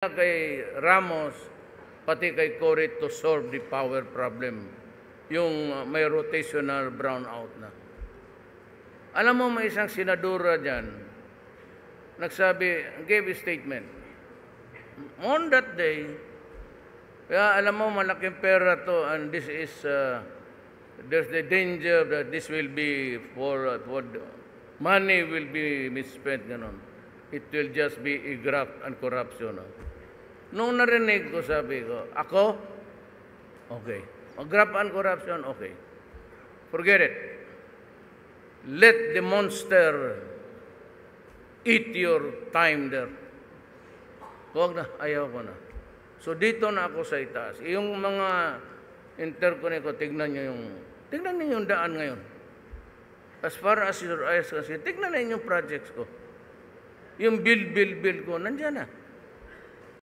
kay Ramos, pati kay Cory to solve the power problem. Yung may rotational brownout na. Alam mo, may isang senadora dyan, nagsabi, gave a statement. On that day, kaya alam mo, malaking pera to, and this is, there's the danger that this will be for money will be misspent, ganon. It will just be a graft and corruption. Nung narinig ko, sabi ko, ako? Okay. Graft and corruption? Okay. Forget it. Let the monster eat your time there. Huwag na, ayaw ko na. So dito na ako sa itaas. Yung mga interconnect ko, tignan nyo yung daan ngayon. As far as your eyes can see, tignan na yung projects ko. Yung bill ko, nandiyan na.